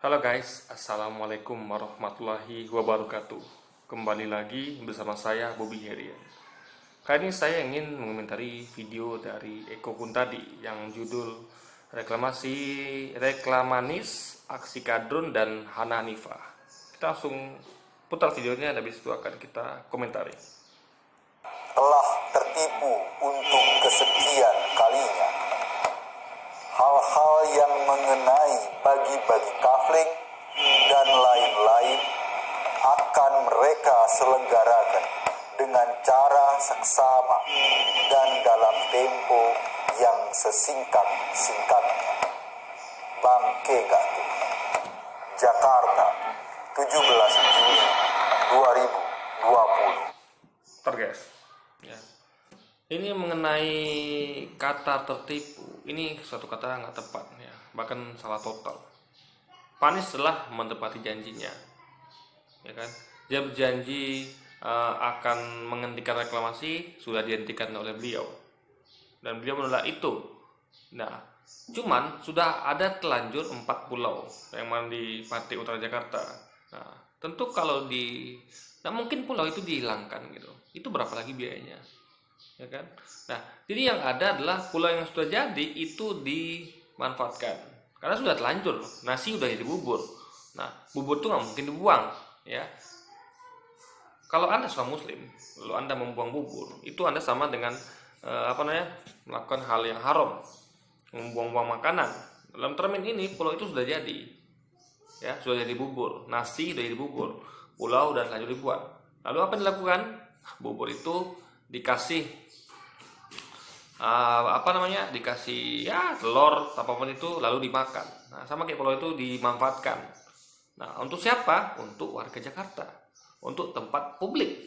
Halo guys, Assalamualaikum warahmatullahi wabarakatuh. Kembali lagi bersama saya Bobby Herian. Kali ini saya ingin mengomentari video dari Eko Kuntadi yang judul Reklamanis Aksi Kadrun dan Hana Hanifah. Kita langsung putar videonya dan habis itu akan kita komentari. Telah tertipu untuk kesekian kalinya. Hal-hal yang mengenai bagi-bagi kafling dan lain-lain akan mereka selenggarakan dengan cara seksama dan dalam tempo yang sesingkat-singkatnya. Bangke gak tuh? Jakarta, 17 Juni 2020. Guys, ya. Ini mengenai kata tertipu, ini suatu kata nggak tepat ya, bahkan salah total. Pak Anies telah menepati janjinya, ya kan? Dia berjanji akan menghentikan reklamasi, sudah dihentikan oleh beliau, dan beliau menolak itu. Nah, cuman sudah ada telanjur 4 pulau yang mana di Pantai Utara Jakarta. Nah, tentu kalau nah mungkin pulau itu dihilangkan gitu, itu berapa lagi biayanya? Ya kan? Nah, jadi yang ada adalah pulau yang sudah jadi itu dimanfaatkan karena sudah terlanjur, nasi udah jadi bubur. Nah, bubur itu nggak mungkin dibuang, ya. Kalau anda seorang muslim, lalu anda membuang bubur, itu anda sama dengan melakukan hal yang haram, membuang-buang makanan. Dalam termin ini pulau itu sudah jadi, ya, sudah jadi bubur, nasi sudah jadi bubur, pulau udah terlanjur dibuat. Lalu apa yang dilakukan? Bubur itu dikasih dikasih ya telur apapun itu lalu dimakan. Nah, sama kayak pulau itu dimanfaatkan. Nah, untuk siapa? Untuk warga Jakarta, untuk tempat publik.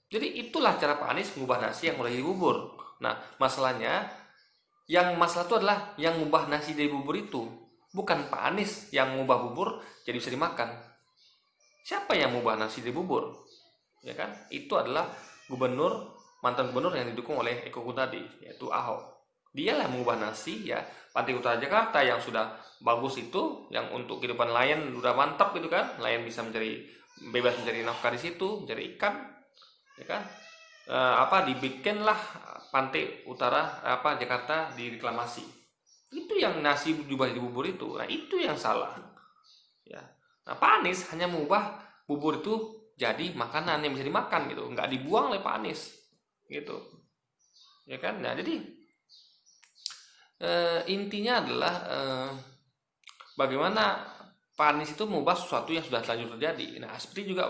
Jadi itulah cara Pak Anies mengubah nasi yang mulai jadi bubur. Nah, masalahnya masalah itu adalah yang mengubah nasi dari bubur itu bukan Pak Anies yang mengubah bubur jadi bisa dimakan. Siapa yang mengubah nasi dari bubur? Ya kan? Itu adalah mantan gubernur yang didukung oleh Eko Kuntadi, yaitu Ahok. Dialah yang mengubah nasi, ya, Pantai Utara Jakarta yang sudah bagus itu, yang untuk kehidupan nelayan udah mantap gitu kan, nelayan bisa bebas mencari nafkah di situ, mencari ikan, ya kan? Dibikinlah Pantai Utara Jakarta direklamasi. Itu yang nasi berubah jadi bubur itu. Nah, itu yang salah. Ya. Nah, Pak Anies hanya mengubah bubur itu jadi makanan yang bisa dimakan gitu, nggak dibuang oleh Pak Anies gitu, ya kan? Nah, jadi intinya adalah bagaimana Pak Anies itu mengubah sesuatu yang sudah terlanjur terjadi. Nah, seperti juga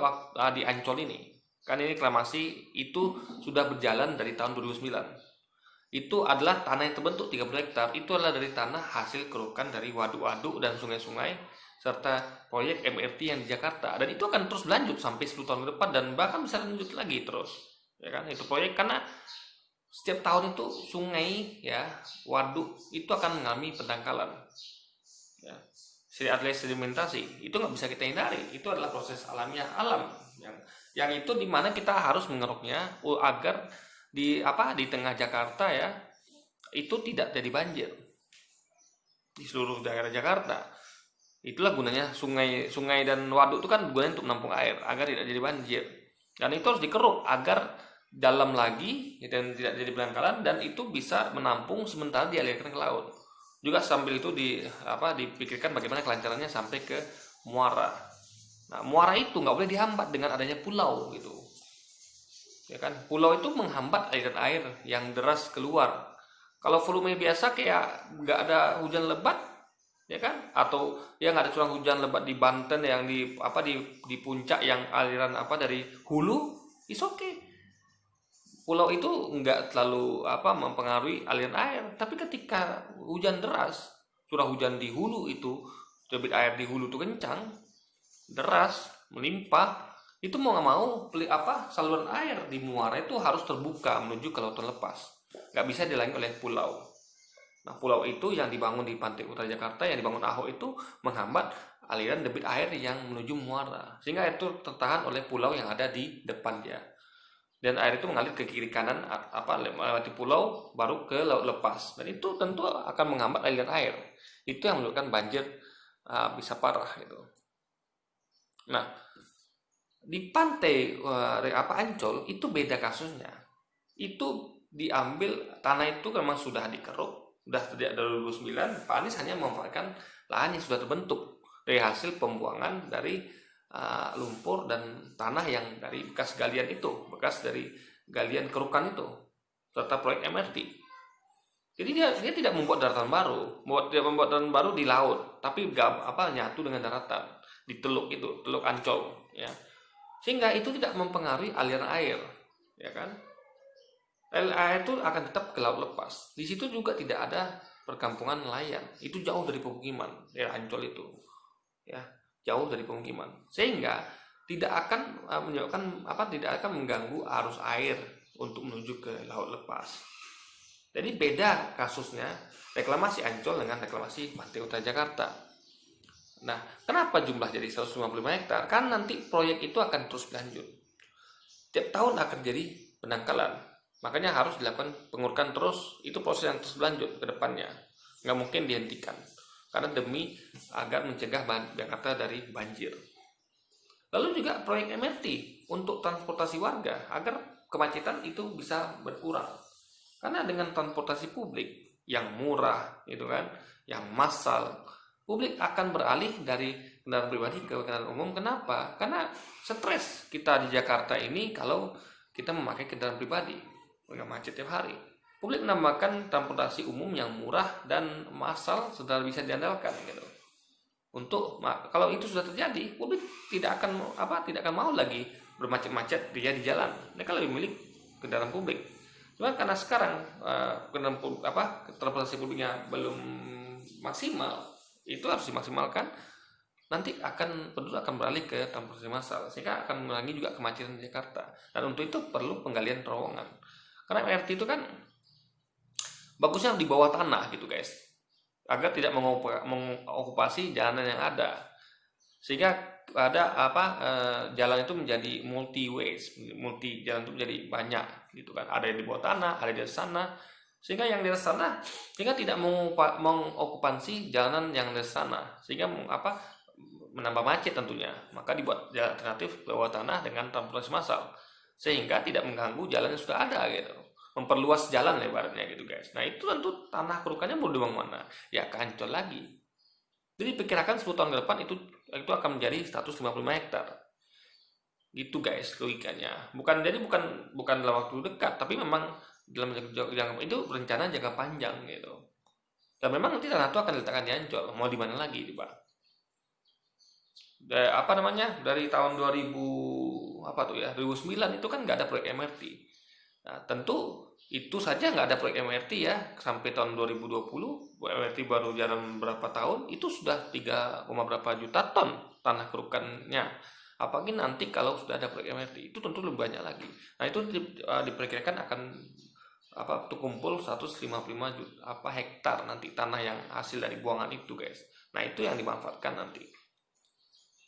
di Ancol ini, kan ini reklamasi itu sudah berjalan dari tahun 2009. Itu adalah tanah yang terbentuk 30 hektar, itu adalah dari tanah hasil kerukan dari waduk-waduk dan sungai-sungai serta proyek MRT yang di Jakarta, dan itu akan terus berlanjut sampai 10 tahun ke depan dan bahkan bisa lanjut lagi terus, ya kan? Itu proyek karena setiap tahun itu sungai, ya, waduk itu akan mengalami pendangkalan, ya. Sedimentasi itu nggak bisa kita hindari, itu adalah proses alamiah alam yang itu dimana kita harus mengeruknya agar di tengah Jakarta, ya, itu tidak jadi banjir di seluruh daerah Jakarta. Itulah gunanya sungai dan waduk itu kan gunanya untuk menampung air agar tidak jadi banjir. Dan itu harus dikeruk agar dalam lagi dan tidak jadi pendangkalan, dan itu bisa menampung sementara dialirkan ke laut. Juga sambil itu dipikirkan bagaimana kelancarannya sampai ke muara. Nah, muara itu nggak boleh dihambat dengan adanya pulau gitu. Ya kan? Pulau itu menghambat aliran air yang deras keluar. Kalau volume biasa kayak nggak ada hujan lebat, ya kan, atau ya nggak ada curah hujan lebat di Banten yang di puncak yang aliran dari hulu, is okay, pulau itu nggak terlalu mempengaruhi aliran air. Tapi ketika hujan deras, curah hujan di hulu itu, debit air di hulu itu kencang, deras, melimpah, itu mau nggak mau saluran air di muara itu harus terbuka menuju ke lautan lepas, nggak bisa dilalui oleh pulau. Nah, pulau itu yang dibangun di Pantai Utara Jakarta, yang dibangun Ahok, itu menghambat aliran debit air yang menuju muara, sehingga air itu tertahan oleh pulau yang ada di depan dia, dan air itu mengalir ke kiri kanan melewati pulau baru ke laut lepas, dan itu tentu akan menghambat aliran air. Itu yang menyebabkan banjir bisa parah gitu. Nah, di pantai Ancol itu beda kasusnya. Itu diambil tanah itu memang sudah dikeruk, sudah sejak dari 2009. Pak Anies hanya memanfaatkan lahan yang sudah terbentuk dari hasil pembuangan dari lumpur dan tanah yang dari bekas galian itu, bekas dari galian kerukan itu, serta proyek MRT. Jadi dia tidak membuat daratan baru, tidak membuat daratan baru di laut, tapi nyatu dengan daratan di teluk itu, teluk Ancol, ya. Sehingga itu tidak mempengaruhi aliran air, ya kan? Air itu akan tetap ke laut lepas. Di situ juga tidak ada perkampungan nelayan. Itu jauh dari pemukiman, daerah Ancol itu, ya, jauh dari pemukiman. Sehingga tidak akan tidak akan mengganggu arus air untuk menuju ke laut lepas. Jadi beda kasusnya reklamasi Ancol dengan reklamasi Pantai Utara Jakarta. Nah, kenapa jumlah jadi 155 hektar? Kan nanti proyek itu akan terus berlanjut. Tiap tahun akan jadi penangkalan. Makanya harus dilakukan pengurukan terus. Itu proses yang terus berlanjut ke depannya. Nggak mungkin dihentikan. Karena demi agar mencegah Jakarta dari banjir. Lalu juga proyek MRT untuk transportasi warga agar kemacetan itu bisa berkurang. Karena dengan transportasi publik yang murah, itu kan, yang massal, publik akan beralih dari kendaraan pribadi ke kendaraan umum. Kenapa? Karena stres kita di Jakarta ini kalau kita memakai kendaraan pribadi, nggak macet tiap hari. Publik menambahkan transportasi umum yang murah dan massal sudah bisa diandalkan gitu. Kalau itu sudah terjadi, publik tidak akan mau lagi bermacet-macet dia di jalan. Mereka lebih milih kendaraan publik. Cuma karena sekarang transportasi publiknya belum maksimal, itu harus dimaksimalkan. Nanti penduduk akan beralih ke transportasi massal, sehingga akan mengurangi juga kemacetan di Jakarta. Dan untuk itu perlu penggalian terowongan. Karena MRT itu kan bagusnya di bawah tanah gitu guys, agar tidak mengokupasi jalanan yang ada, sehingga ada jalan itu menjadi jalan itu menjadi banyak gitu kan, ada yang di bawah tanah, ada di sana, sehingga yang di sana tidak mengokupansi jalanan yang di sana, sehingga menambah macet tentunya. Maka dibuat jalan alternatif bawah tanah dengan transportasi massal, sehingga tidak mengganggu jalan yang sudah ada gitu, memperluas jalan lebarnya gitu guys. Nah itu tentu tanah kerukannya mau dibangun mana? Ya ke Ancol lagi. Jadi perkirakan 10 tahun ke depan itu akan menjadi 155 hektar. Gitu guys logikanya. Bukan dalam waktu dekat, tapi memang dalam jangka itu rencana jangka panjang gitu. Dan memang nanti tanah itu akan diletakkan di Ancol. Mau di mana lagi, Pak? Dari tahun 2009 itu kan nggak ada proyek MRT. Nah, tentu itu saja nggak ada proyek MRT ya, sampai tahun 2020 MRT baru jalan berapa tahun, itu sudah 3, berapa juta ton tanah kerukannya. Apalagi nanti kalau sudah ada proyek MRT, itu tentu lebih banyak lagi. Nah itu diperkirakan akan terkumpul 155 juta hektar nanti tanah yang hasil dari buangan itu guys. Nah itu yang dimanfaatkan nanti.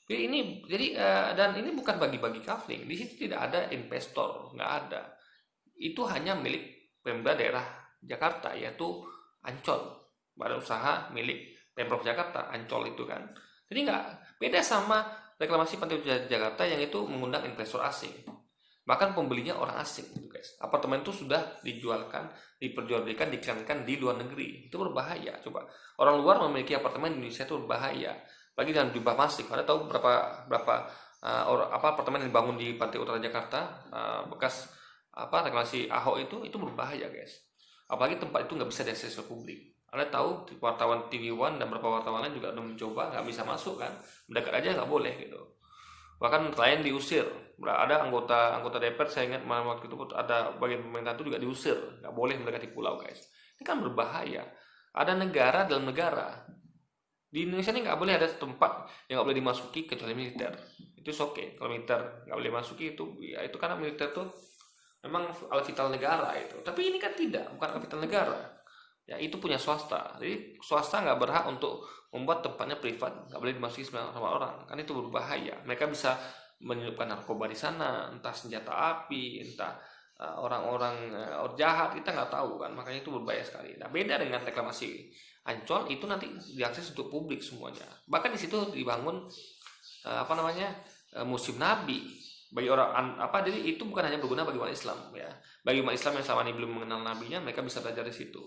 Dan ini bukan bagi-bagi kafling, di situ tidak ada investor, nggak ada. Itu hanya milik Pemda daerah Jakarta, yaitu Ancol, badan usaha milik Pemprov Jakarta, Ancol itu kan. Jadi nggak beda sama reklamasi Pantai Utara Jakarta yang itu mengundang investor asing, bahkan pembelinya orang asing gitu guys. Apartemen itu sudah diperjualbelikan, diiklankan di luar negeri. Itu berbahaya. Coba orang luar memiliki apartemen di Indonesia itu berbahaya, lagi dalam jumlah masif. Anda tahu berapa apartemen yang dibangun di Pantai Utara Jakarta bekas reklamasi Ahok itu berbahaya guys. Apalagi tempat itu nggak bisa diakses ke publik. Anda tahu wartawan TV One dan beberapa wartawan lain juga udah mencoba, nggak bisa masuk kan, mendekat aja nggak boleh gitu. Bahkan nelayan diusir. Ada anggota DPR, saya ingat waktu itu ada bagian pemerintah itu juga diusir, nggak boleh mendekati pulau guys. Ini kan berbahaya. Ada negara dalam negara. Di Indonesia ini nggak boleh ada tempat yang nggak boleh dimasuki kecuali militer. Itu oke. Kalau militer nggak boleh masuki itu karena militer tuh memang alat vital negara itu. Tapi ini kan bukan alat vital negara. Ya itu punya swasta. Jadi swasta nggak berhak untuk membuat tempatnya privat, nggak boleh dimasuki sama orang. Kan itu berbahaya. Mereka bisa menyelupkan narkoba di sana, entah senjata api, entah orang-orang jahat, kita nggak tahu kan. Makanya itu berbahaya sekali. Nah beda dengan reklamasi Ancol itu nanti diakses untuk publik semuanya. Bahkan di situ dibangun apa namanya museum Nabi bagi orang apa, jadi itu bukan hanya berguna bagi umat Islam ya, bagi umat Islam yang selama ini belum mengenal nabinya, mereka bisa belajar di situ.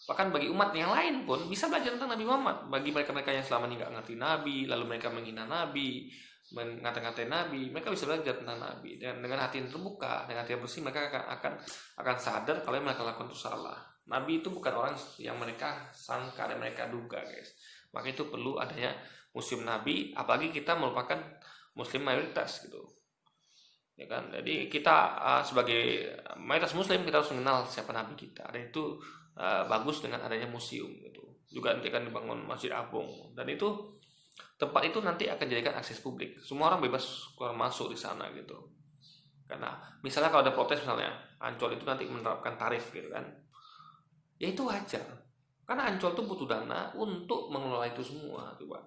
Bahkan bagi umat yang lain pun bisa belajar tentang Nabi Muhammad. Bagi mereka-mereka yang selama ini nggak ngerti Nabi, lalu mereka menghina Nabi, mengata-ngatain Nabi, mereka bisa belajar tentang Nabi. Dan dengan hati yang terbuka, dengan hati yang bersih, mereka akan sadar kalau yang mereka lakukan itu salah. Nabi itu bukan orang yang mereka sangka dan mereka duga, guys. Maka itu perlu adanya museum Nabi, apalagi kita merupakan Muslim mayoritas gitu. Ya kan, jadi kita sebagai mayoritas Muslim kita harus mengenal siapa Nabi kita, dan itu bagus dengan adanya museum gitu. Juga nanti akan dibangun Masjid Agung, dan itu tempat itu nanti akan jadikan akses publik, semua orang bebas keluar masuk di sana gitu. Karena misalnya kalau ada protes, misalnya Ancol itu nanti menerapkan tarif gitu kan, ya itu wajar, karena Ancol itu butuh dana untuk mengelola itu semua, coba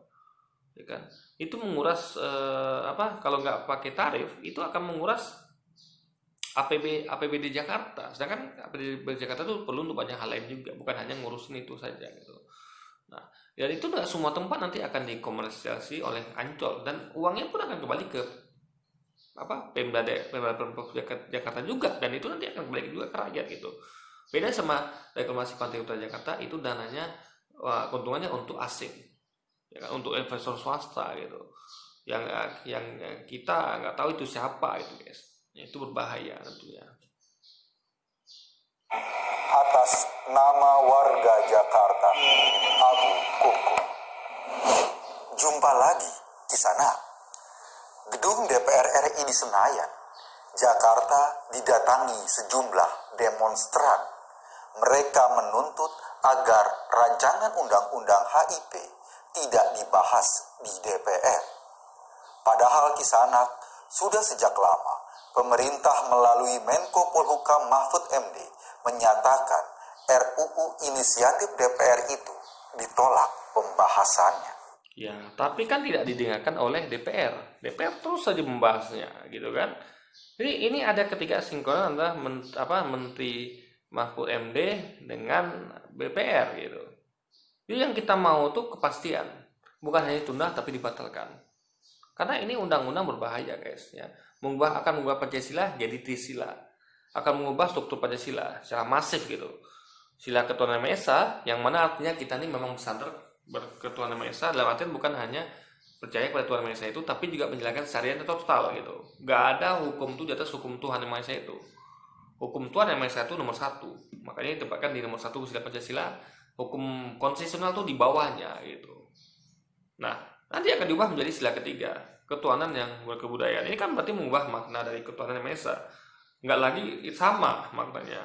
ya kan. Itu menguras apa, kalau nggak pakai tarif itu akan menguras APBD Jakarta, sedangkan APBD Jakarta itu perlu untuk banyak hal lain juga, bukan hanya ngurusin itu saja gitu. Nah, dan itu nggak semua tempat nanti akan dikomersialisasi oleh Ancol, dan uangnya pun akan kembali ke apa, Pemprov Jakarta juga, dan itu nanti akan kembali juga ke rakyat gitu. Beda sama reklamasi Pantai Utara Jakarta, itu dananya keuntungannya untuk asing, ya kan, untuk investor swasta gitu, yang kita nggak tahu itu siapa itu, guys. Itu berbahaya tentunya. Atas nama warga Jakarta, Abu Kuku. Jumpa lagi di sana. Gedung DPR RI di Senayan, Jakarta didatangi sejumlah demonstran. Mereka menuntut agar rancangan undang-undang HIP tidak dibahas di DPR. Padahal Kisanak sudah sejak lama pemerintah melalui Menko Polhukam Mahfud MD menyatakan RUU inisiatif DPR itu ditolak pembahasannya. Ya, tapi kan tidak didengarkan oleh DPR. DPR terus saja membahasnya, gitu kan? Jadi ini ada ketidaksinkronan antara Menteri Mahfud MD dengan DPR gitu. Jadi yang kita mau tuh kepastian, bukan hanya ditunda tapi dibatalkan. Karena ini undang-undang berbahaya, guys ya. Akan mengubah Pancasila jadi Trisila. Akan mengubah struktur Pancasila secara masif gitu. Sila Ketuhanan Maha Esa, yang mana artinya kita ini memang bersandar berketuhanan Maha Esa, dalam artian bukan hanya percaya kepada Tuhan Maha Esa itu, tapi juga menjalankan syariat total gitu. Gak ada hukum itu di atas hukum Tuhan yang Maha Esa itu. Hukum Tuhan yang Maha Esa itu nomor 1. Makanya ditempatkan di nomor 1 sila Pancasila. Hukum konstitusional itu di bawahnya gitu. Nah, nanti akan diubah menjadi sila ketiga, ketuhanan yang berkebudayaan. Ini kan berarti mengubah makna dari ketuhanan yang Maha Esa. Nggak lagi sama maknanya.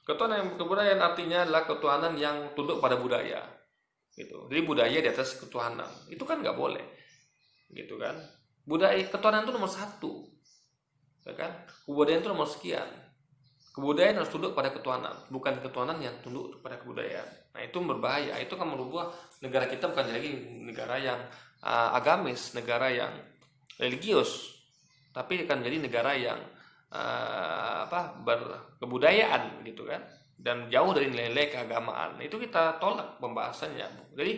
Ketuhanan yang berkebudayaan artinya adalah ketuhanan yang tunduk pada budaya gitu. Jadi budaya di atas ketuhanan itu kan nggak boleh gitu kan. Budaya, ketuhanan itu nomor 1 ya kan. Kebudayaan itu nomor sekian. Kebudayaan harus tunduk pada ketuhanan, bukan ketuhanan yang tunduk pada kebudayaan. Nah, itu berbahaya. Itu akan merubah negara kita bukan lagi negara yang agamis, negara yang religius, tapi akan jadi negara yang berkebudayaan gitu kan, dan jauh dari nilai-nilai keagamaan. Itu kita tolak pembahasannya. Jadi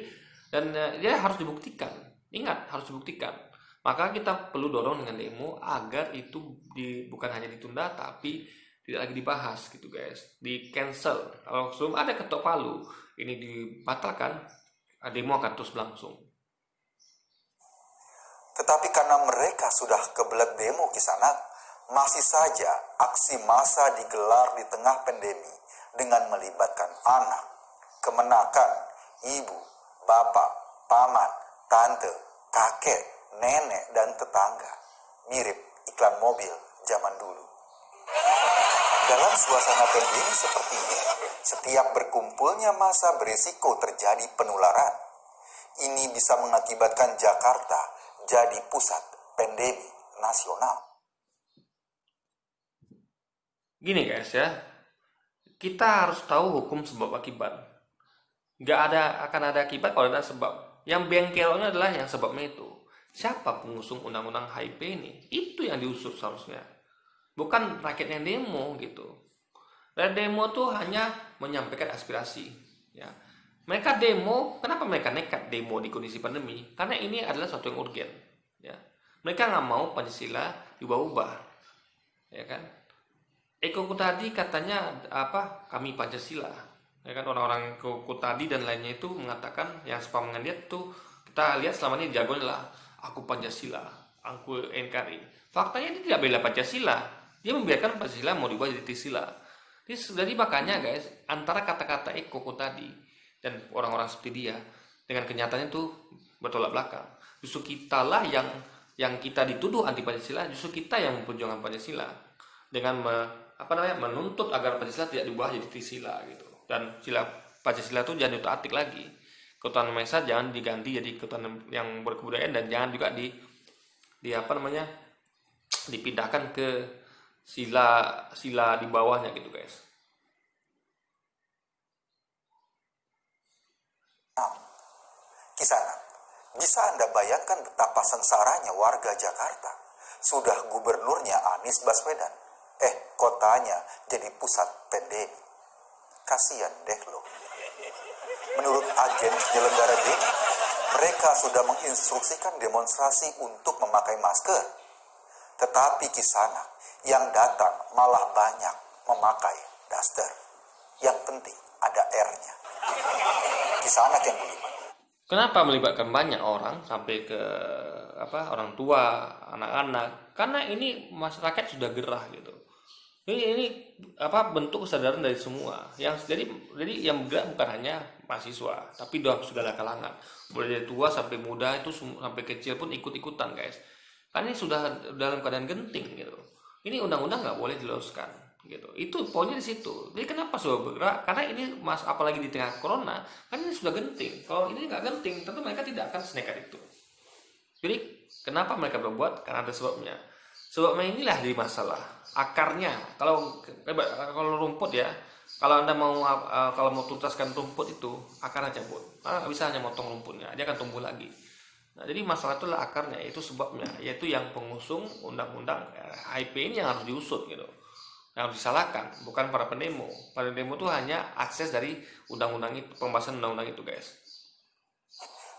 dia harus dibuktikan. Ingat, harus dibuktikan. Maka kita perlu dorong dengan demo agar itu bukan hanya ditunda tapi tidak lagi dibahas gitu, guys. Di cancel. Kalau sebelum ada ketok palu ini dibatalkan, demo akan terus berlangsung. Tetapi karena mereka sudah kebelet demo Kisanak, masih saja aksi massa digelar di tengah pandemi dengan melibatkan anak, kemenakan, ibu, bapak, paman, tante, kakek, nenek, dan tetangga. Mirip iklan mobil zaman dulu. Dalam suasana pandemi seperti ini, setiap berkumpulnya massa berisiko terjadi penularan. Ini bisa mengakibatkan Jakarta jadi pusat pandemi nasional. Gini guys ya, kita harus tahu hukum sebab akibat. Nggak akan ada akibat kalau ada sebab. Yang bengkelnya adalah yang sebabnya itu. Siapa pengusung undang-undang HIP ini? Itu yang diusut seharusnya. Bukan rakyat yang demo gitu. Dan demo tuh hanya menyampaikan aspirasi. Ya. Mereka demo, kenapa mereka nekat demo di kondisi pandemi? Karena ini adalah suatu yang urgen. Ya. Mereka nggak mau Pancasila diubah-ubah, ya kan? Eko Kutadi katanya apa? Kami Pancasila, ya kan? Orang-orang Eko Kutadi dan lainnya itu mengatakan yang spam dengan dia tuh kita lihat selama ini jagonya lah, aku Pancasila, aku NKRI. Faktanya dia tidak bela Pancasila, dia membiarkan Pancasila mau diubah jadi Trisila. Jadi makanya guys, antara kata-kata Eko Kutadi dan orang-orang seperti dia dengan kenyataannya itu bertolak belakang. Justru kita lah yang kita dituduh anti Pancasila, justru kita yang memperjuangkan Pancasila dengan menuntut agar Pancasila tidak diubah jadi Trisila gitu. Dan sila Pancasila itu jangan diotak-atik lagi. Ketuhanan Maha Esa jangan diganti jadi ketuhanan yang berkebudayaan, dan jangan juga dipindahkan ke sila di bawahnya gitu guys. Kisana, bisa Anda bayangkan betapa sengsaranya warga Jakarta? Sudah gubernurnya Anies Baswedan, kotanya jadi pusat pandemi. Kasian deh lo. Menurut agen penyelenggara demo, mereka sudah menginstruksikan demonstrasi untuk memakai masker. Tetapi Kisana yang datang malah banyak memakai daster. Yang penting ada R-nya. Kisana yang budiman. Kenapa melibatkan banyak orang sampai ke orang tua, anak-anak? Karena ini masyarakat sudah gerah gitu. Ini bentuk kesadaran dari semua. Jadi yang bergerak bukan hanya mahasiswa, tapi dalam segala kalangan. Mulai dari tua sampai muda itu sampai kecil pun ikut-ikutan guys. Karena ini sudah dalam keadaan genting gitu. Ini undang-undang nggak boleh diloloskan gitu. Itu poinnya di situ. Jadi kenapa sudah bergerak? Karena ini apalagi di tengah corona, kan ini sudah genting. Kalau ini nggak genting, tentu mereka tidak akan senekat itu. Jadi kenapa mereka berbuat? Karena ada sebabnya. Sebabnya inilah di masalah akarnya. Kalau rumput ya, kalau Anda mau tuntaskan rumput itu, akarnya cabut. Nggak bisa hanya motong rumputnya, dia akan tumbuh lagi. Nah, jadi masalah itu adalah akarnya, itu sebabnya, yaitu yang pengusung undang-undang HIP ini yang harus diusut gitu. Yang harus disalahkan, bukan para pendemo. Para pendemo itu hanya akses dari undang-undang itu, pembahasan undang-undang itu guys.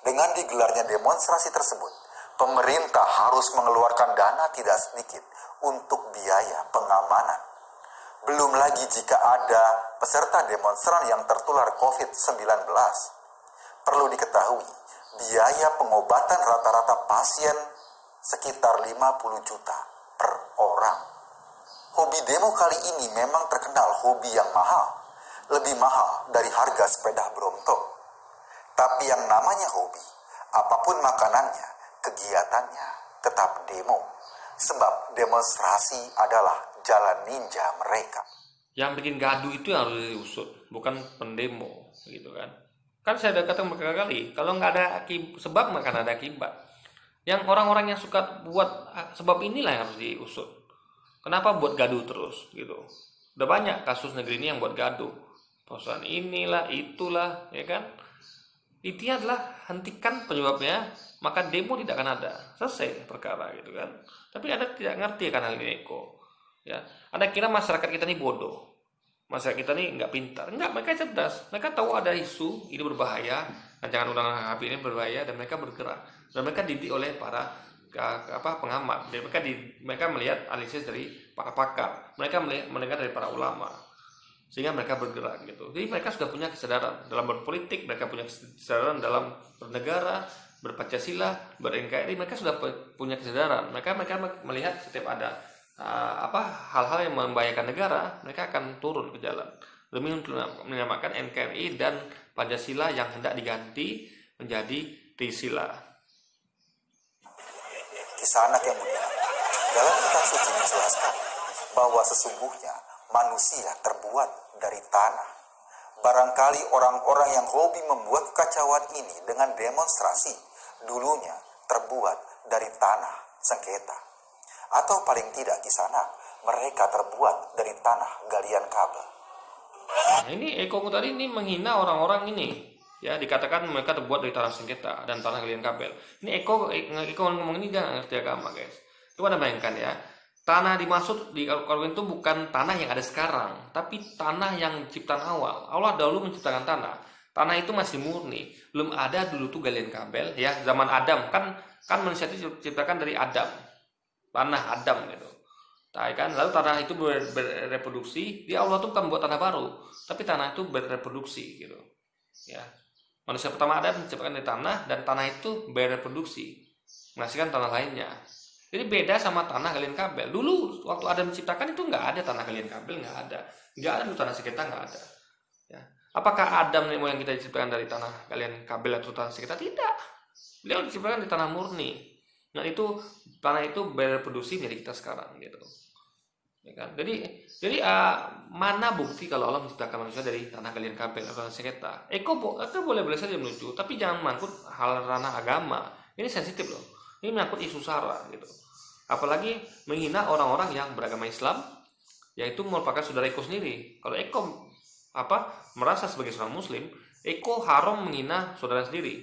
Dengan digelarnya demonstrasi tersebut, pemerintah harus mengeluarkan dana tidak sedikit untuk biaya pengamanan. Belum lagi jika ada peserta demonstran yang tertular COVID-19. Perlu diketahui, biaya pengobatan rata-rata pasien sekitar 50 juta per orang. Hobi demo kali ini memang terkenal hobi yang mahal, lebih mahal dari harga sepeda Brompton. Tapi yang namanya hobi, apapun makanannya, kegiatannya tetap demo. Sebab demonstrasi adalah jalan ninja mereka. Yang bikin gaduh itu yang harus diusut, bukan pendemo gitu kan. Kan saya udah katakan berkali-kali, kalau nggak ada sebab maka ada akibat. Yang orang-orang yang suka buat sebab inilah yang harus diusut. Kenapa buat gaduh terus gitu? Udah banyak kasus negeri ini yang buat gaduh. Perusahaan inilah, itulah, ya kan? Intinya adalah hentikan penyebabnya, maka demo tidak akan ada. Selesai perkara gitu kan. Tapi Anda tidak ngerti kan hal ini Eko. Ya, Anda kira masyarakat kita ini bodoh. Masyarakat kita ini nggak pintar. Enggak, mereka cerdas. Mereka tahu ada isu ini berbahaya, rancangan undang-undang HIP ini berbahaya, dan mereka bergerak. Dan mereka dididik oleh para pengamat. Dan mereka melihat analisis dari para pakar. Mereka mendengar dari para ulama. Sehingga mereka bergerak gitu. Jadi mereka sudah punya kesadaran dalam berpolitik, mereka punya kesadaran dalam bernegara, berpancasila, ber-NKRI. Mereka sudah punya kesadaran. Mereka melihat setiap ada hal-hal yang membahayakan negara, mereka akan turun ke jalan demi untuk menyelamatkan NKRI dan Pancasila yang hendak diganti menjadi Trisila. Kisah anak yang mulia, dalam kitab suci menjelaskan bahwa sesungguhnya manusia terbuat dari tanah. Barangkali orang-orang yang hobi membuat kekacauan ini dengan demonstrasi dulunya terbuat dari tanah sengketa. Atau paling tidak di sana mereka terbuat dari tanah galian kabel. Nah, ini Eko tadi ini menghina orang-orang ini. Ya, dikatakan mereka terbuat dari tanah sengketa dan tanah galian kabel. Ini Eko ngomong ini jangan ngerti agama, guys. Coba Anda bayangkan ya. Tanah dimaksud di Al-Quran itu bukan tanah yang ada sekarang, tapi tanah yang ciptaan awal. Allah dahulu menciptakan tanah. Tanah itu masih murni, belum ada dulu tuh galian kabel ya. Zaman Adam kan manusia itu diciptakan dari Adam, tanah Adam gitu. Kan lalu tanah itu bereproduksi. Di Allah tuh bukan buat tanah baru, tapi tanah itu bereproduksi gitu ya. Manusia pertama Adam diciptakan dari tanah, dan tanah itu bereproduksi menghasilkan tanah lainnya. Jadi beda sama tanah galian kabel. Dulu waktu Adam diciptakan itu nggak ada tanah galian kabel, nggak ada tuh tanah sekitar, nggak ada ya. Apakah Adam nih yang kita diciptakan dari tanah galian kabel atau tanah sekitar? Tidak, beliau diciptakan di tanah murni. Nah itu tanah itu bereproduksi menjadi kita sekarang gitu ya kan. Jadi mana bukti kalau Allah menciptakan manusia dari tanah galian kabel atau tanah sekitar? Eko boleh saja menuju, tapi jangan mangkut hal ranah agama. Ini sensitif loh, ini menyangkut isu sara gitu. Apalagi menghina orang-orang yang beragama Islam, yaitu merupakan saudara Eko sendiri. Kalau Eko merasa sebagai seorang Muslim, Eko haram menghina saudara sendiri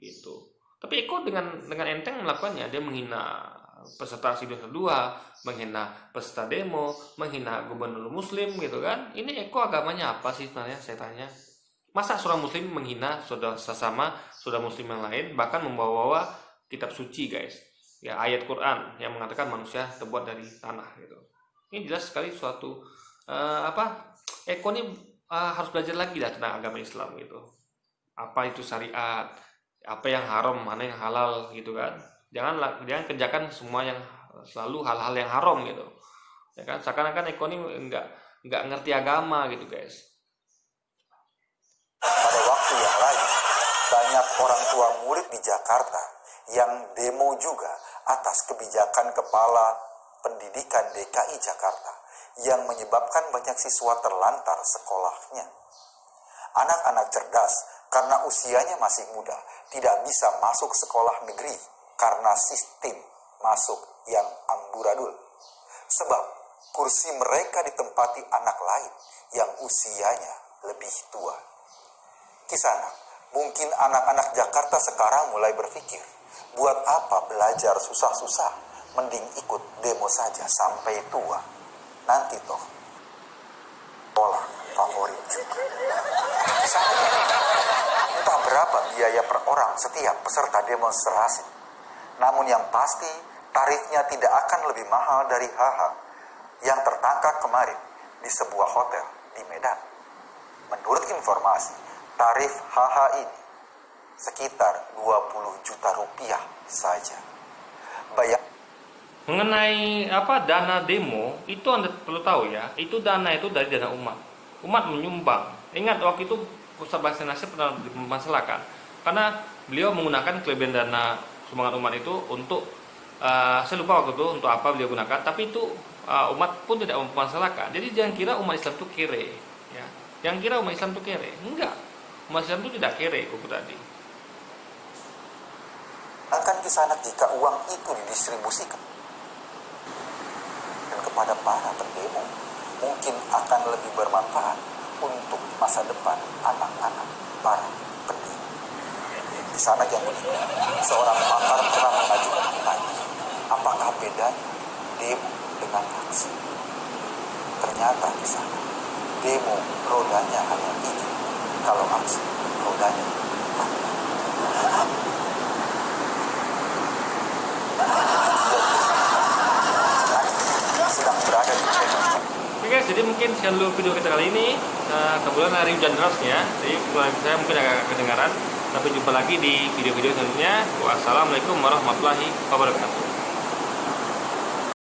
gitu. Tapi Eko dengan enteng melakukannya. Dia menghina peserta aksi 212, menghina peserta demo, menghina gubernur Muslim gitu kan. Ini Eko agamanya apa sih sebenarnya, saya tanya? Masa seorang Muslim menghina saudara Muslim yang lain, bahkan membawa kitab suci guys ya, ayat Quran yang mengatakan manusia terbuat dari tanah gitu. Ini jelas sekali suatu Eko ini harus belajar lagi lah tentang agama Islam gitu. Apa itu syariat, apa yang haram, mana yang halal gitu kan. Jangan kerjakan semua yang selalu hal-hal yang haram gitu ya kan. Seakan-akan Eko ini nggak ngerti agama gitu guys. Pada waktu yang lain, banyak orang tua murid di Jakarta yang demo juga atas kebijakan Kepala Pendidikan DKI Jakarta yang menyebabkan banyak siswa terlantar sekolahnya. Anak-anak cerdas karena usianya masih muda tidak bisa masuk sekolah negeri karena sistem masuk yang amburadul. Sebab kursi mereka ditempati anak lain yang usianya lebih tua. Kisana, mungkin anak-anak Jakarta sekarang mulai berpikir, buat apa belajar susah-susah, mending ikut demo saja sampai tua. Nanti toh, sekolah favorit juga. Kisana, entah berapa biaya per orang setiap peserta demonstrasi. Namun yang pasti, tarifnya tidak akan lebih mahal dari HH yang tertangkap kemarin di sebuah hotel di Medan. Menurut informasi, tarif HH ini sekitar 20 juta rupiah saja. Mengenai dana demo, itu Anda perlu tahu ya, itu dana itu dari dana umat. Umat menyumbang. Ingat waktu itu Ustaz Basri Nasir pernah dimasalahkan karena beliau menggunakan kelebihan dana sumbangan umat itu untuk saya lupa waktu itu untuk apa beliau gunakan, tapi itu umat pun tidak mempermasalahkan. Jadi jangan kira umat Islam itu kere ya. Jangan kira umat Islam itu kere. Enggak. Umat Islam itu tidak kere kuku tadi. Akan Kisana jika uang itu didistribusikan dan kepada para pendemo, mungkin akan lebih bermanfaat untuk masa depan anak-anak para pendemo. Kisana yang unik, seorang pakar pernah mengajukan pertanyaan, apakah bedanya demo dengan aksi? Ternyata Kisana, demo rodanya hanya ini, kalau aksi rodanya mati. Sedang berada di channel. Oke guys, jadi mungkin sekian dulu video kita kali ini. Kebetulan hari hujan deras ya, jadi kebetulan saya mungkin agak kedengaran. Sampai jumpa lagi di video-video selanjutnya. Wassalamualaikum warahmatullahi wabarakatuh.